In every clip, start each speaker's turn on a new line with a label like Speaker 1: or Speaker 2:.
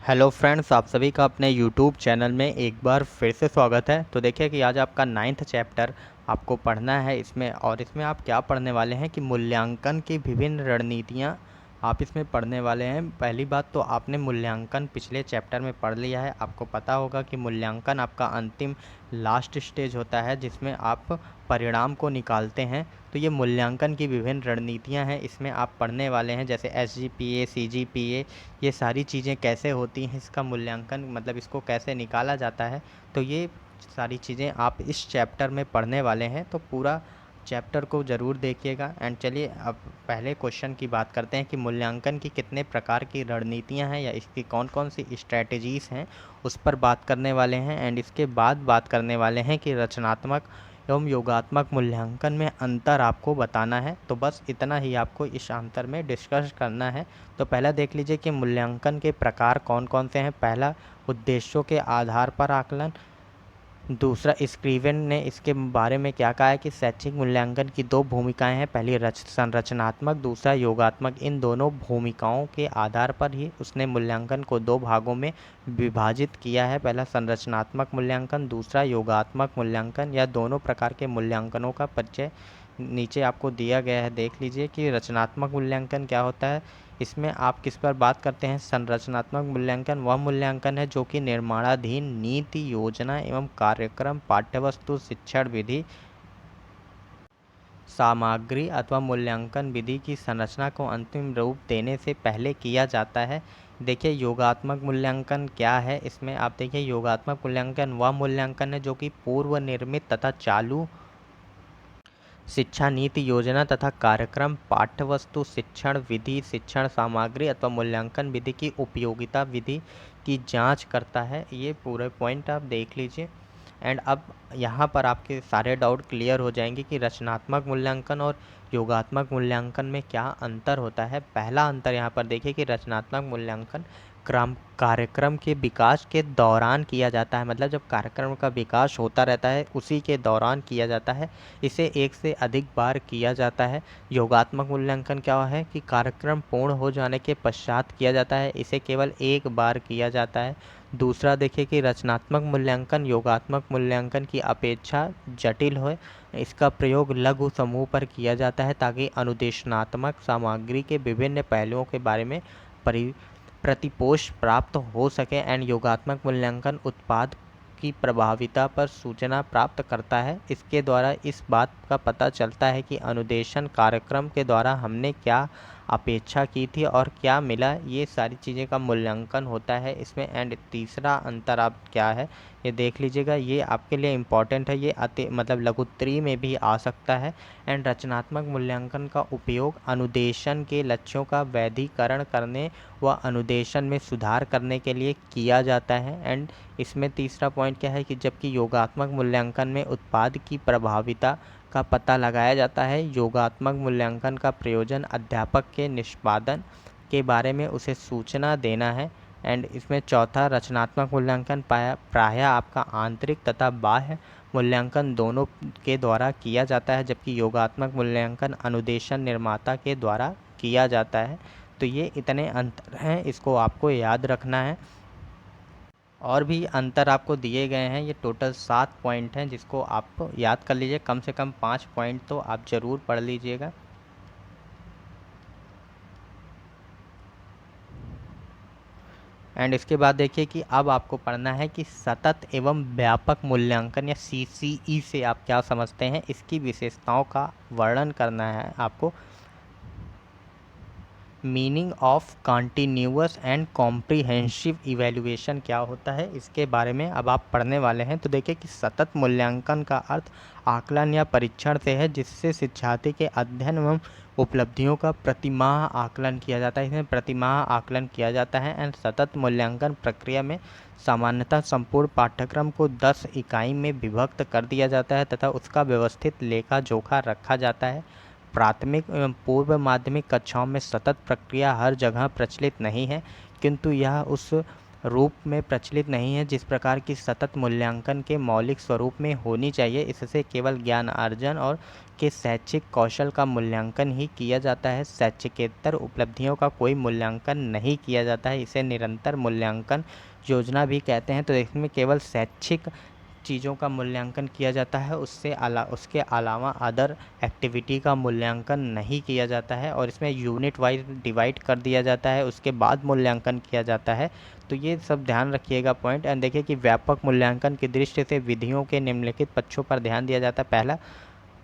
Speaker 1: Hello friends, आप सभी का अपने यूट्यूब चैनल में एक बार फिर से स्वागत है। तो देखिए कि आज आपका 9th चैप्टर आपको पढ़ना है इसमें, और इसमें आप क्या पढ़ने वाले हैं कि मूल्यांकन की विभिन्न रणनीतियाँ आप इसमें पढ़ने वाले हैं। पहली बात तो आपने मूल्यांकन पिछले चैप्टर में पढ़ लिया है। आपको पता होगा कि मूल्यांकन आपका अंतिम लास्ट स्टेज होता है जिसमें आप परिणाम को निकालते हैं। तो ये मूल्यांकन की विभिन्न रणनीतियाँ हैं, इसमें आप पढ़ने वाले हैं, जैसे SGPA, CGPA, ये सारी चीज़ें कैसे होती हैं, इसका मूल्यांकन मतलब इसको कैसे निकाला जाता है। तो ये सारी चीज़ें आप इस चैप्टर में पढ़ने वाले हैं, तो पूरा चैप्टर को ज़रूर देखिएगा। एंड चलिए अब पहले क्वेश्चन की बात करते हैं कि मूल्यांकन की कितने प्रकार की रणनीतियां हैं या इसकी कौन कौन सी स्ट्रैटेजीज़ हैं, उस पर बात करने वाले हैं। एंड इसके बाद बात करने वाले हैं कि रचनात्मक एवं योगात्मक मूल्यांकन में अंतर आपको बताना है। तो बस इतना ही आपको इस अंतर में डिस्कस करना है। तो पहला देख लीजिए कि मूल्यांकन के प्रकार कौन कौन से हैं। पहला, उद्देश्यों के आधार पर आकलन। दूसरा, स्क्रीवेन ने इसके बारे में क्या कहा है कि शैक्षिक मूल्यांकन की दो भूमिकाएं हैं, पहली संरचनात्मक, दूसरा योगात्मक। इन दोनों भूमिकाओं के आधार पर ही उसने मूल्यांकन को दो भागों में विभाजित किया है, पहला संरचनात्मक मूल्यांकन, दूसरा योगात्मक मूल्यांकन। या दोनों प्रकार के मूल्यांकनों का परिचय नीचे आपको दिया गया है। देख लीजिए कि रचनात्मक मूल्यांकन क्या होता है। इसमें आप किस पर बात करते हैं। संरचनात्मक मूल्यांकन वह मूल्यांकन है जो कि निर्माणाधीन नीति, योजना एवं कार्यक्रम, पाठ्यवस्तु, शिक्षण विधि, सामग्री अथवा मूल्यांकन विधि की संरचना को अंतिम रूप देने से पहले किया जाता है। देखिए योगात्मक मूल्यांकन क्या है। इसमें आप देखिए योगात्मक मूल्यांकन वह मूल्यांकन है जो कि पूर्व निर्मित तथा चालू शिक्षा नीति, योजना तथा कार्यक्रम, पाठ्यवस्तु, शिक्षण विधि, शिक्षण सामग्री अथवा मूल्यांकन विधि की उपयोगिता विधि की जांच करता है। ये पूरे पॉइंट आप देख लीजिए। एंड अब यहाँ पर आपके सारे डाउट क्लियर हो जाएंगे कि रचनात्मक मूल्यांकन और योगात्मक मूल्यांकन में क्या अंतर होता है। पहला अंतर यहाँ पर देखिए कि रचनात्मक मूल्यांकन कार्यक्रम के विकास के दौरान किया जाता है, मतलब जब कार्यक्रम का विकास होता रहता है उसी के दौरान किया जाता है। इसे एक से अधिक बार किया जाता है। योगात्मक मूल्यांकन क्या है कि कार्यक्रम पूर्ण हो जाने के पश्चात किया जाता है, इसे केवल एक बार किया जाता है। दूसरा देखिए कि रचनात्मक मूल्यांकन योगात्मक मूल्यांकन की अपेक्षा जटिल हो। इसका प्रयोग लघु समूह पर किया जाता है ताकि अनुदेशनात्मक सामग्री के विभिन्न पहलुओं के बारे में प्रतिपोष प्राप्त हो सके। एंड योगात्मक मूल्यांकन उत्पाद की प्रभाविता पर सूचना प्राप्त करता है। इसके द्वारा इस बात का पता चलता है कि अनुदेशन कार्यक्रम के द्वारा हमने क्या अपेक्षा की थी और क्या मिला, ये सारी चीज़ें का मूल्यांकन होता है इसमें। एंड तीसरा अंतर आप क्या है ये देख लीजिएगा, ये आपके लिए इम्पॉर्टेंट है, ये अति मतलब लघुत्तरी में भी आ सकता है। एंड रचनात्मक मूल्यांकन का उपयोग अनुदेशन के लक्ष्यों का वैधीकरण करने व अनुदेशन में सुधार करने के लिए किया जाता है। एंड इसमें तीसरा पॉइंट क्या है कि जबकि योगात्मक मूल्यांकन में उत्पाद की प्रभाविता का पता लगाया जाता है, योगात्मक मूल्यांकन का प्रयोजन अध्यापक के निष्पादन के बारे में उसे सूचना देना है। एंड इसमें चौथा, रचनात्मक मूल्यांकन प्रायः आपका आंतरिक तथा बाह्य मूल्यांकन दोनों के द्वारा किया जाता है, जबकि योगात्मक मूल्यांकन अनुदेशन निर्माता के द्वारा किया जाता है। तो ये इतने अंतर हैं, इसको आपको याद रखना है। और भी अंतर आपको दिए गए हैं, ये टोटल 7 पॉइंट हैं जिसको आप याद कर लीजिए। कम से कम 5 पॉइंट तो आप ज़रूर पढ़ लीजिएगा। एंड इसके बाद देखिए कि अब आपको पढ़ना है कि सतत एवं व्यापक मूल्यांकन या CCE से आप क्या समझते हैं, इसकी विशेषताओं का वर्णन करना है आपको। Meaning of continuous and comprehensive evaluation क्या होता है, इसके बारे में अब आप पढ़ने वाले हैं। तो देखिए कि सतत मूल्यांकन का अर्थ आकलन या परीक्षण से है, जिससे शिक्षार्थी के अध्ययन एवं उपलब्धियों का प्रतिमाह आकलन किया जाता है। इसमें प्रतिमाह आकलन किया जाता है। एंड सतत मूल्यांकन प्रक्रिया में सामान्यतः संपूर्ण पाठ्यक्रम को 10 इकाई में विभक्त कर दिया जाता है तथा उसका व्यवस्थित लेखा जोखा रखा जाता है। प्राथमिक एवं पूर्व माध्यमिक कक्षाओं में सतत प्रक्रिया हर जगह प्रचलित नहीं है, किंतु यह उस रूप में प्रचलित नहीं है जिस प्रकार की सतत मूल्यांकन के मौलिक स्वरूप में होनी चाहिए। इससे केवल ज्ञान अर्जन और के शैक्षिक कौशल का मूल्यांकन ही किया जाता है, शैक्षिकेतर उपलब्धियों का कोई मूल्यांकन नहीं किया जाता है। इसे निरंतर मूल्यांकन योजना भी कहते हैं। तो इसमें केवल शैक्षिक चीज़ों का मूल्यांकन किया जाता है, उसके अलावा अदर एक्टिविटी का मूल्यांकन नहीं किया जाता है, और इसमें यूनिट वाइज डिवाइड कर दिया जाता है, उसके बाद मूल्यांकन किया जाता है। तो ये सब ध्यान रखिएगा पॉइंट। एंड देखिए कि व्यापक मूल्यांकन की दृष्टि से विधियों के निम्नलिखित पक्षों पर ध्यान दिया जाता है। पहला,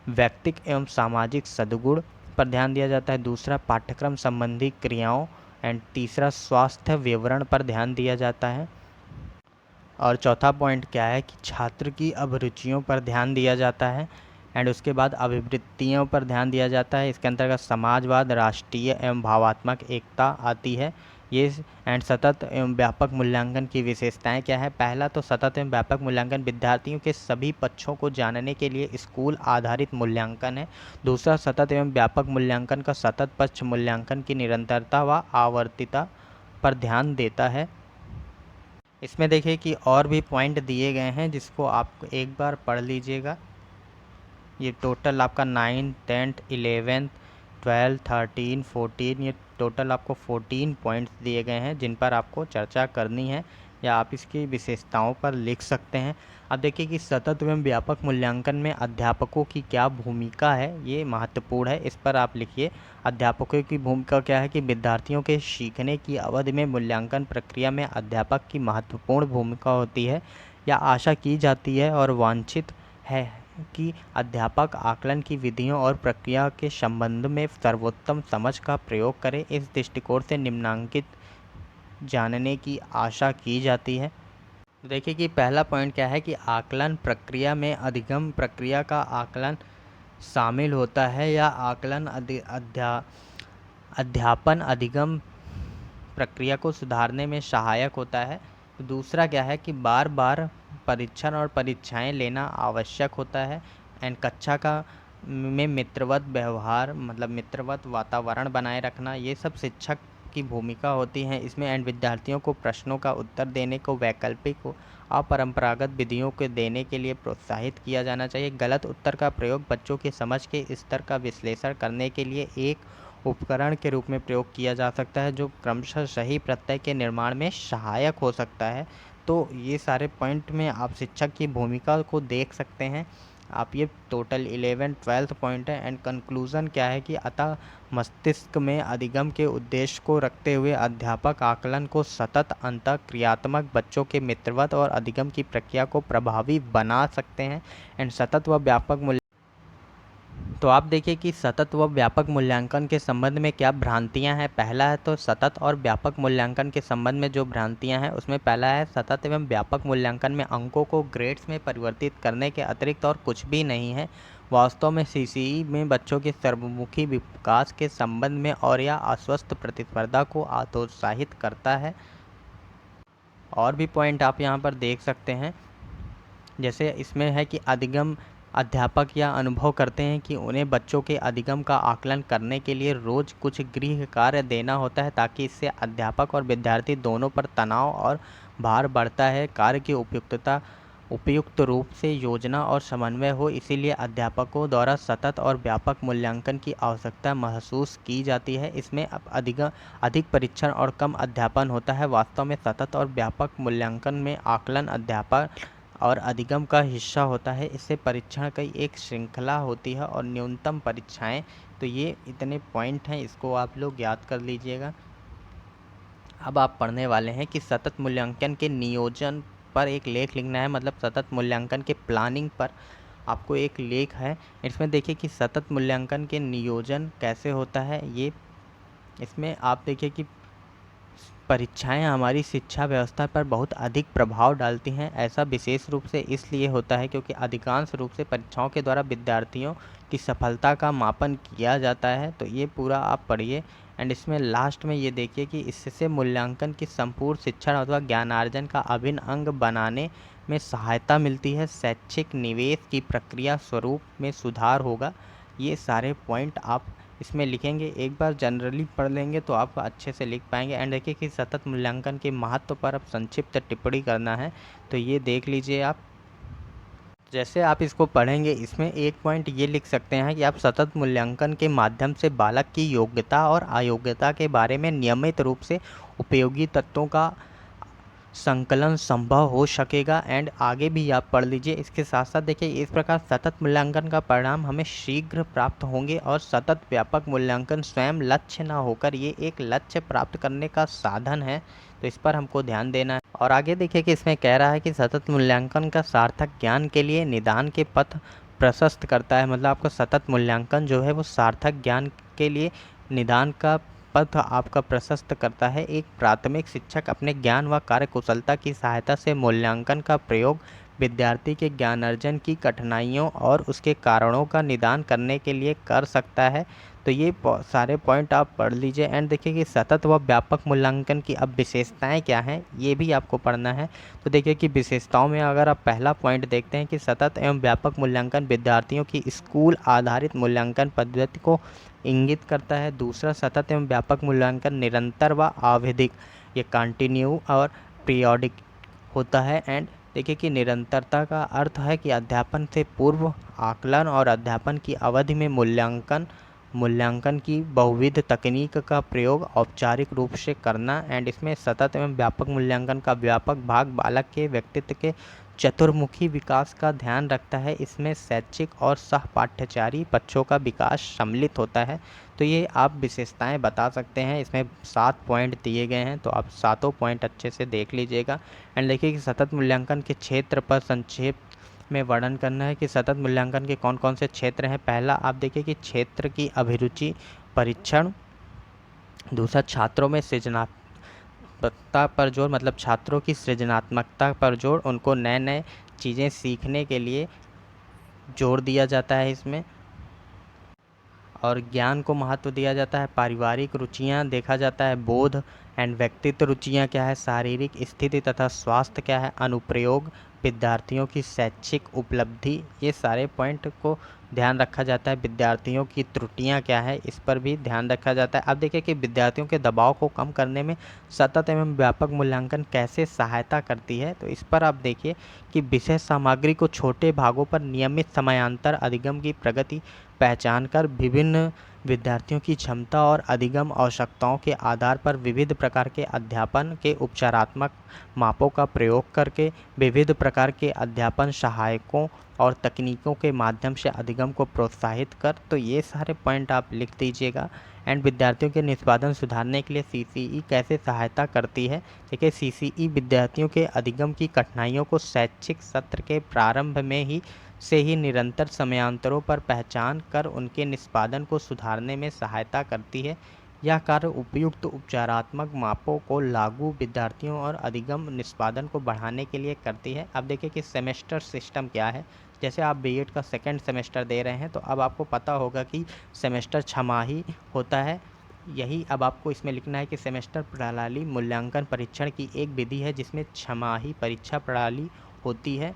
Speaker 1: व्यक्तिक एवं सामाजिक सद्गुण पर ध्यान दिया जाता है। दूसरा, पाठ्यक्रम संबंधी क्रियाओं। एंड तीसरा, स्वास्थ्य विवरण पर ध्यान दिया जाता है। और चौथा पॉइंट क्या है कि छात्र की अभिरुचियों पर ध्यान दिया जाता है। एंड उसके बाद अभिवृत्तियों पर ध्यान दिया जाता है। इसके अंतर्गत समाजवाद, राष्ट्रीय एवं भावात्मक एकता आती है। ये एंड सतत एवं व्यापक मूल्यांकन की विशेषताएं क्या है। पहला, तो सतत एवं व्यापक मूल्यांकन विद्यार्थियों के सभी पक्षों को जानने के लिए स्कूल आधारित मूल्यांकन है। दूसरा, सतत एवं व्यापक मूल्यांकन का सतत पक्ष मूल्यांकन की निरंतरता व आवर्तिता पर ध्यान देता है। इसमें देखिए कि और भी पॉइंट दिए गए हैं जिसको आप एक बार पढ़ लीजिएगा। ये टोटल आपका 9th 10th 11th 12th 13 14 ये टोटल आपको 14 पॉइंट्स दिए गए हैं जिन पर आपको चर्चा करनी है, या आप इसकी विशेषताओं पर लिख सकते हैं। अब देखिए कि सतत एवं व्यापक मूल्यांकन में अध्यापकों की क्या भूमिका है, ये महत्वपूर्ण है। इस पर आप लिखिए। अध्यापकों की भूमिका क्या है कि विद्यार्थियों के सीखने की अवधि में मूल्यांकन प्रक्रिया में अध्यापक की महत्वपूर्ण भूमिका होती है, या आशा की जाती है और वांछित है कि अध्यापक आकलन की विधियों और प्रक्रिया के संबंध में सर्वोत्तम समझ का प्रयोग करें। इस दृष्टिकोण से निम्नांकित जानने की आशा की जाती है। देखिए कि पहला पॉइंट क्या है कि आकलन प्रक्रिया में अधिगम प्रक्रिया का आकलन शामिल होता है, या आकलन अध्यापन अधिगम प्रक्रिया को सुधारने में सहायक होता है। दूसरा क्या है कि बार बार परीक्षण और परीक्षाएं लेना आवश्यक होता है। एंड कक्षा का में मित्रवत व्यवहार मतलब मित्रवत वातावरण बनाए रखना, ये सब शिक्षक की भूमिका होती है इसमें। एंड विद्यार्थियों को प्रश्नों का उत्तर देने को वैकल्पिक अपरंपरागत विधियों को देने के लिए प्रोत्साहित किया जाना चाहिए। गलत उत्तर का प्रयोग बच्चों के समझ के स्तर का विश्लेषण करने के लिए एक उपकरण के रूप में प्रयोग किया जा सकता है, जो क्रमशः सही प्रत्यय के निर्माण में सहायक हो सकता है। तो ये सारे पॉइंट में आप शिक्षक की भूमिका को देख सकते हैं। आप ये टोटल 11 12 पॉइंट है। एंड कंक्लूज़न क्या है कि अतः मस्तिष्क में अधिगम के उद्देश्य को रखते हुए अध्यापक आकलन को सतत अंतः क्रियात्मक बच्चों के मित्रवत और अधिगम की प्रक्रिया को प्रभावी बना सकते हैं। एंड सतत व व्यापक तो आप देखिए कि सतत व व्यापक मूल्यांकन के संबंध में क्या भ्रांतियां हैं। पहला है तो सतत और व्यापक मूल्यांकन के संबंध में जो भ्रांतियां हैं उसमें पहला है सतत एवं व्यापक मूल्यांकन में अंकों को ग्रेड्स में परिवर्तित करने के अतिरिक्त और कुछ भी नहीं है। वास्तव में सीसीई में बच्चों के सर्वमुखी विकास के संबंध में और या अस्वस्थ प्रतिस्पर्धा को प्रोत्साहित करता है। और भी पॉइंट आप यहाँ पर देख सकते हैं, जैसे इसमें है कि अधिगम अध्यापक यह अनुभव करते हैं कि उन्हें बच्चों के अधिगम का आकलन करने के लिए रोज़ कुछ गृह कार्य देना होता है, ताकि इससे अध्यापक और विद्यार्थी दोनों पर तनाव और भार बढ़ता है। कार्य की उपयुक्त रूप से योजना और समन्वय हो, इसीलिए अध्यापकों द्वारा सतत और व्यापक मूल्यांकन की आवश्यकता महसूस की जाती है। इसमें अधिक परीक्षण और कम अध्यापन होता है। वास्तव में सतत और व्यापक मूल्यांकन में आकलन अध्यापन और अधिगम का हिस्सा होता है। इससे परीक्षण की एक श्रृंखला होती है और न्यूनतम परीक्षाएं। तो ये इतने पॉइंट हैं, इसको आप लोग याद कर लीजिएगा। अब आप पढ़ने वाले हैं कि सतत मूल्यांकन के नियोजन पर एक लेख लिखना है, मतलब सतत मूल्यांकन के प्लानिंग पर आपको एक लेख है। इसमें देखिए कि सतत मूल्यांकन के नियोजन कैसे होता है। ये इसमें आप देखिए कि परीक्षाएं हमारी शिक्षा व्यवस्था पर बहुत अधिक प्रभाव डालती हैं। ऐसा विशेष रूप से इसलिए होता है क्योंकि अधिकांश रूप से परीक्षाओं के द्वारा विद्यार्थियों की सफलता का मापन किया जाता है। तो ये पूरा आप पढ़िए। एंड इसमें लास्ट में ये देखिए कि इससे मूल्यांकन की संपूर्ण शिक्षण अथवा ज्ञानार्जन का अभिन्न अंग बनाने में सहायता मिलती है। शैक्षिक निवेश की प्रक्रिया स्वरूप में सुधार होगा। ये सारे पॉइंट आप इसमें लिखेंगे, एक बार जनरली पढ़ लेंगे तो आप अच्छे से लिख पाएंगे। एंड देखिए कि सतत मूल्यांकन के महत्व पर अब संक्षिप्त टिप्पणी करना है, तो ये देख लीजिए आप। जैसे आप इसको पढ़ेंगे, इसमें एक पॉइंट ये लिख सकते हैं कि आप सतत मूल्यांकन के माध्यम से बालक की योग्यता और अयोग्यता के बारे में नियमित रूप से उपयोगी तत्वों का संकलन संभव हो सकेगा। एंड आगे भी आप पढ़ लीजिए। इसके साथ साथ देखिए, इस प्रकार सतत मूल्यांकन का परिणाम हमें शीघ्र प्राप्त होंगे और सतत व्यापक मूल्यांकन स्वयं लक्ष्य न होकर ये एक लक्ष्य प्राप्त करने का साधन है, तो इस पर हमको ध्यान देना है। और आगे देखिए कि इसमें कह रहा है कि सतत मूल्यांकन का सार्थक ज्ञान के लिए निदान के पथ प्रशस्त करता है। मतलब आपका सतत मूल्यांकन जो है वो सार्थक ज्ञान के लिए निदान का पथ आपका प्रशस्त करता है। एक प्राथमिक शिक्षक अपने ज्ञान व कार्यकुशलता की सहायता से मूल्यांकन का प्रयोग विद्यार्थी के ज्ञानार्जन की कठिनाइयों और उसके कारणों का निदान करने के लिए कर सकता है। तो ये सारे पॉइंट आप पढ़ लीजिए। एंड देखिए कि सतत व व्यापक मूल्यांकन की अब विशेषताएं क्या हैं, ये भी आपको पढ़ना है। तो देखिए कि विशेषताओं में अगर आप पहला पॉइंट देखते हैं कि सतत एवं व्यापक मूल्यांकन विद्यार्थियों की स्कूल आधारित मूल्यांकन पद्धति को इंगित करता है। दूसरा, सतत एवं व्यापक मूल्यांकन निरंतर व आवधिक, ये कंटिन्यू और पीरियोडिक होता है। एंड देखिए कि निरंतरता का अर्थ है कि अध्यापन से पूर्व आकलन और अध्यापन की अवधि में मूल्यांकन की बहुविध तकनीक का प्रयोग औपचारिक रूप से करना। एंड इसमें सतत एवं व्यापक मूल्यांकन का व्यापक भाग बालक के व्यक्तित्व के चतुर्मुखी विकास का ध्यान रखता है। इसमें शैक्षिक और सहपाठ्यचारी पक्षों का विकास सम्मिलित होता है। तो ये आप विशेषताएं बता सकते हैं। इसमें 7 पॉइंट दिए गए हैं, तो आप सातों पॉइंट अच्छे से देख लीजिएगा। एंड देखिए कि सतत मूल्यांकन के क्षेत्र पर संक्षेप में वर्णन करना है कि सतत मूल्यांकन के कौन कौन से क्षेत्र हैं। पहला आप देखिए कि क्षेत्र की अभिरुचि परीक्षण। दूसरा, छात्रों में सृजनात्मकता पर जोर, मतलब छात्रों की सृजनात्मकता पर जोर, उनको नए नए चीज़ें सीखने के लिए जोर दिया जाता है इसमें। और ज्ञान को महत्व दिया जाता है। पारिवारिक रुचियां देखा जाता है। बोध एंड व्यक्तित्व रुचियां क्या है। शारीरिक स्थिति तथा स्वास्थ्य क्या है। अनुप्रयोग, विद्यार्थियों की शैक्षिक उपलब्धि, ये सारे पॉइंट को ध्यान रखा जाता है। विद्यार्थियों की त्रुटियां क्या है, इस पर भी ध्यान रखा जाता है। अब देखिए कि विद्यार्थियों के दबाव को कम करने में सतत एवं व्यापक मूल्यांकन कैसे सहायता करती है, तो इस पर आप देखिए कि विषय सामग्री को छोटे भागों पर नियमित समयांतर अधिगम की प्रगति पहचान कर विभिन्न विद्यार्थियों की क्षमता और अधिगम आवश्यकताओं के आधार पर विविध प्रकार के अध्यापन के उपचारात्मक मापों का प्रयोग करके विविध प्रकार के अध्यापन सहायकों और तकनीकों के माध्यम से अधिगम को प्रोत्साहित कर, तो ये सारे पॉइंट आप लिख दीजिएगा। एंड विद्यार्थियों के निष्पादन सुधारने के लिए सीसीई कैसे सहायता करती है। देखिए, सीसीई विद्यार्थियों के अधिगम की कठिनाइयों को शैक्षिक सत्र के प्रारंभ में ही निरंतर समयांतरों पर पहचान कर उनके निष्पादन को सुधारने में सहायता करती है। यह कार्य उपयुक्त उपचारात्मक मापों को लागू विद्यार्थियों और अधिगम निष्पादन को बढ़ाने के लिए करती है। अब देखिए कि सेमेस्टर सिस्टम क्या है। जैसे आप बीएड का सेकंड सेमेस्टर दे रहे हैं, तो अब आपको पता होगा कि सेमेस्टर छमाही होता है। यही अब आपको इसमें लिखना है कि सेमेस्टर प्रणाली मूल्यांकन परीक्षण की एक विधि है जिसमें छमाही परीक्षा प्रणाली होती है।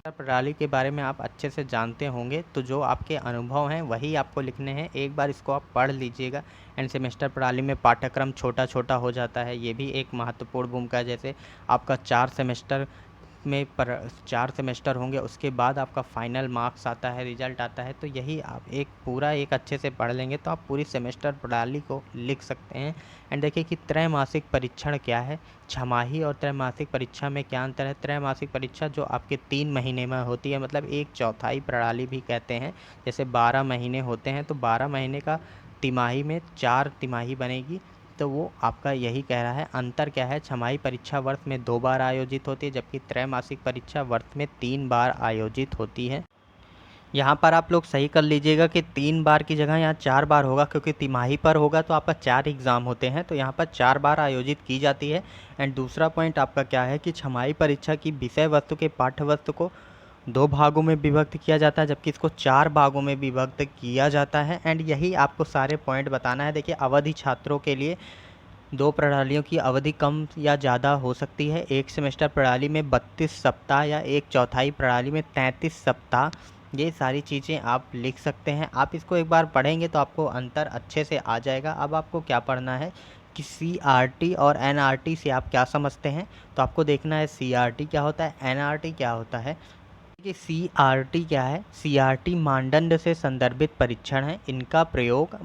Speaker 1: प्रणाली के बारे में आप अच्छे से जानते होंगे, तो जो आपके अनुभव हैं वही आपको लिखने हैं। एक बार इसको आप पढ़ लीजिएगा। एंड सेमेस्टर प्रणाली में पाठ्यक्रम छोटा छोटा हो जाता है, ये भी एक महत्वपूर्ण भूमिका है। जैसे आपका 4 सेमेस्टर होंगे, उसके बाद आपका फाइनल मार्क्स आता है, रिजल्ट आता है। तो यही आप एक अच्छे से पढ़ लेंगे तो आप पूरी सेमेस्टर प्रणाली को लिख सकते हैं। एंड देखिए कि त्रैमासिक परीक्षण क्या है। छमाही और त्रैमासिक परीक्षा में क्या अंतर है। त्रैमासिक परीक्षा जो आपके 3 महीने में होती है, मतलब एक चौथाई प्रणाली भी कहते हैं। जैसे 12 महीने होते हैं, तो 12 महीने का तिमाही में 4 तिमाही बनेगी, तो वो आपका यही कह रहा है। अंतर क्या है, छमाही परीक्षा वर्ष में 2 बार आयोजित होती है, जबकि त्रैमासिक परीक्षा वर्ष में 3 बार आयोजित होती है। यहाँ पर आप लोग सही कर लीजिएगा कि 3 बार की जगह यहाँ 4 बार होगा, क्योंकि तिमाही पर होगा तो आपका 4 एग्ज़ाम होते हैं, तो यहाँ पर 4 बार आयोजित की जाती है। एंड दूसरा पॉइंट आपका क्या है कि छमाही परीक्षा की विषय वस्तु के पाठ्य वस्तु को 2 भागों में विभक्त किया जाता है, जबकि इसको 4 भागों में विभक्त किया जाता है। एंड यही आपको सारे पॉइंट बताना है। देखिए, अवधि छात्रों के लिए 2 प्रणालियों की अवधि कम या ज़्यादा हो सकती है। एक सेमेस्टर प्रणाली में 32 सप्ताह या एक चौथाई प्रणाली में 33 सप्ताह ये सारी चीज़ें आप लिख सकते हैं। आप इसको एक बार पढ़ेंगे तो आपको अंतर अच्छे से आ जाएगा। अब आपको क्या पढ़ना है कि सीआरटी और एनआरटी से आप क्या समझते हैं। तो आपको देखना है सीआरटी क्या होता है, एनआरटी क्या होता है। कि सीआरटी क्या है, सीआरटी मानदंड से संदर्भित परीक्षण है। इनका प्रयोग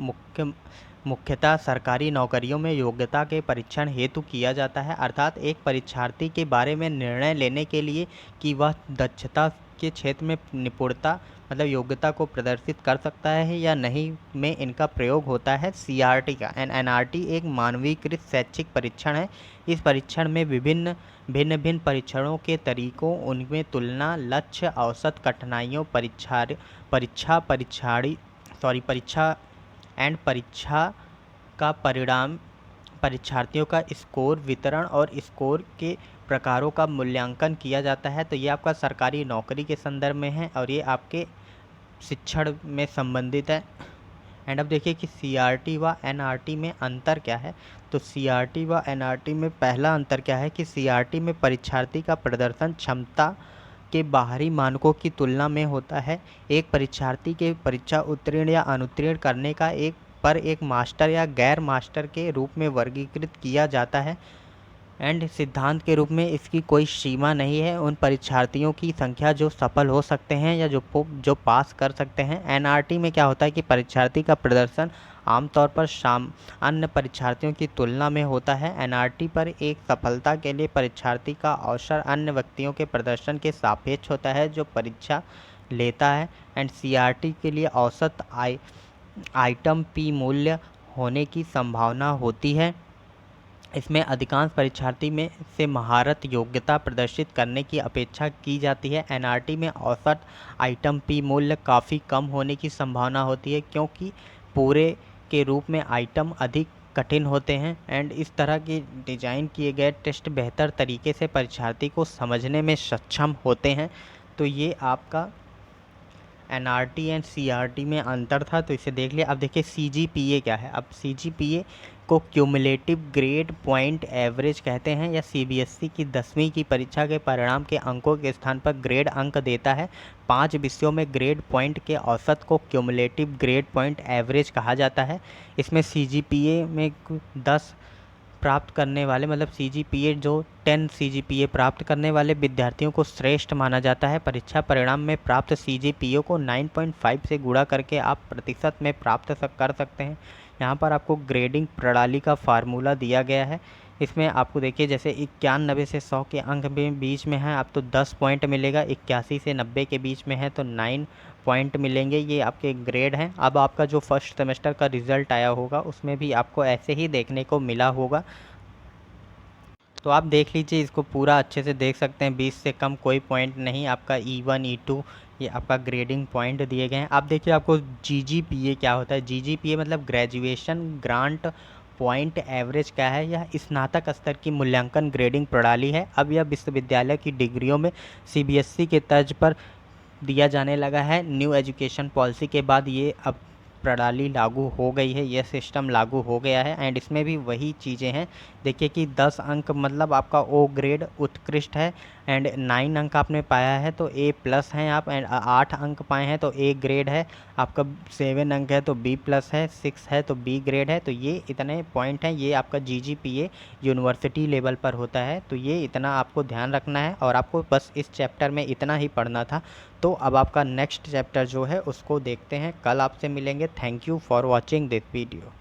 Speaker 1: मुख्यतः सरकारी नौकरियों में योग्यता के परीक्षण हेतु किया जाता है। अर्थात एक परीक्षार्थी के बारे में निर्णय लेने के लिए कि वह दक्षता के क्षेत्र में निपुणता मतलब योग्यता को प्रदर्शित कर सकता है या नहीं में इनका प्रयोग होता है सीआरटी का। एनआरटी एक मानवीकृत शैक्षिक परीक्षण है। इस परीक्षण में भिन्न भिन्न परीक्षणों के तरीकों, उनमें तुलना, लक्ष्य, औसत कठिनाइयों, परीक्षा एंड परीक्षा का परिणाम, परीक्षार्थियों का स्कोर वितरण और स्कोर के प्रकारों का मूल्यांकन किया जाता है। तो ये आपका सरकारी नौकरी के संदर्भ में है और ये आपके शिक्षण में संबंधित है। एंड अब देखिए कि सीआरटी व एनआरटी में अंतर क्या है। तो सीआरटी व एनआरटी में पहला अंतर क्या है कि सीआरटी में परीक्षार्थी का प्रदर्शन क्षमता के बाहरी मानकों की तुलना में होता है। एक परीक्षार्थी के परीक्षा उत्तीर्ण या अनुत्तीर्ण करने का एक मास्टर या गैर मास्टर के रूप में वर्गीकृत किया जाता है। एंड सिद्धांत के रूप में इसकी कोई सीमा नहीं है उन परीक्षार्थियों की संख्या जो सफल हो सकते हैं या जो पास कर सकते हैं। एनआरटी में क्या होता है कि परीक्षार्थी का प्रदर्शन आमतौर पर अन्य परीक्षार्थियों की तुलना में होता है। एनआरटी पर एक सफलता के लिए परीक्षार्थी का अवसर अन्य व्यक्तियों के प्रदर्शन के सापेक्ष होता है जो परीक्षा लेता है। एंड सीआरटी के लिए औसत आइटम पी मूल्य होने की संभावना होती है। इसमें अधिकांश परीक्षार्थी में से महारत योग्यता प्रदर्शित करने की अपेक्षा की जाती है। एनआरटी में औसत आइटम पी मूल्य काफ़ी कम होने की संभावना होती है क्योंकि पूरे के रूप में आइटम अधिक कठिन होते हैं। एंड इस तरह के डिज़ाइन किए गए टेस्ट बेहतर तरीके से परीक्षार्थी को समझने में सक्षम होते हैं। तो ये आपका एनआरटी एंड सीआरटी में अंतर था, तो इसे देख लिया। अब देखिए सीजीपीए क्या है। अब सीजीपीए को क्यूमुलेटिव ग्रेड पॉइंट एवरेज कहते हैं या सीबीएसई की 10वीं की परीक्षा के परिणाम के अंकों के स्थान पर ग्रेड अंक देता है। 5 विषयों में ग्रेड पॉइंट के औसत को क्यूमुलेटिव ग्रेड पॉइंट एवरेज कहा जाता है। इसमें सीजीपीए में 10 प्राप्त करने वाले मतलब सीजीपीए जो 10 सीजीपीए प्राप्त करने वाले विद्यार्थियों को श्रेष्ठ माना जाता है। परीक्षा परिणाम में प्राप्त सीजीपीए को 9.5 से गुणा करके आप प्रतिशत में प्राप्त कर सकते हैं। यहाँ पर आपको ग्रेडिंग प्रणाली का फार्मूला दिया गया है। इसमें आपको देखिए जैसे 91 से 100 के अंक में बीच में है आप तो 10 पॉइंट मिलेगा, 81 से 90 के बीच में है तो 9 पॉइंट मिलेंगे। ये आपके ग्रेड हैं। अब आपका जो फर्स्ट सेमेस्टर का रिज़ल्ट आया होगा उसमें भी आपको ऐसे ही देखने को मिला होगा। तो आप देख लीजिए, इसको पूरा अच्छे से देख सकते हैं। 20 से कम कोई पॉइंट नहीं। आपका E1 E2 ये आपका ग्रेडिंग पॉइंट दिए गए हैं। आप देखिए आपको जीजीपीए क्या होता है। जीजीपीए मतलब ग्रेजुएशन ग्रांट पॉइंट एवरेज क्या है। यह स्नातक स्तर की मूल्यांकन ग्रेडिंग प्रणाली है। अब यह विश्वविद्यालय की डिग्रियों में सीबीएसई के तर्ज पर दिया जाने लगा है। न्यू एजुकेशन पॉलिसी के बाद ये अब प्रणाली लागू हो गई है, यह सिस्टम लागू हो गया है। एंड इसमें भी वही चीज़ें हैं। देखिए कि 10 अंक मतलब आपका ओ ग्रेड उत्कृष्ट है। एंड 9 अंक आपने पाया है तो A+ हैं आप। एंड 8 अंक पाए हैं तो A ग्रेड है आपका। 7 अंक है तो B+ है। 6 है तो B ग्रेड है। तो ये इतने पॉइंट हैं। ये आपका जीजीपीए यूनिवर्सिटी लेवल पर होता है। तो ये इतना आपको ध्यान रखना है और आपको बस इस चैप्टर में इतना ही पढ़ना था। तो अब आपका नेक्स्ट चैप्टर जो है उसको देखते हैं। कल आपसे मिलेंगे। Thank you for watching this video.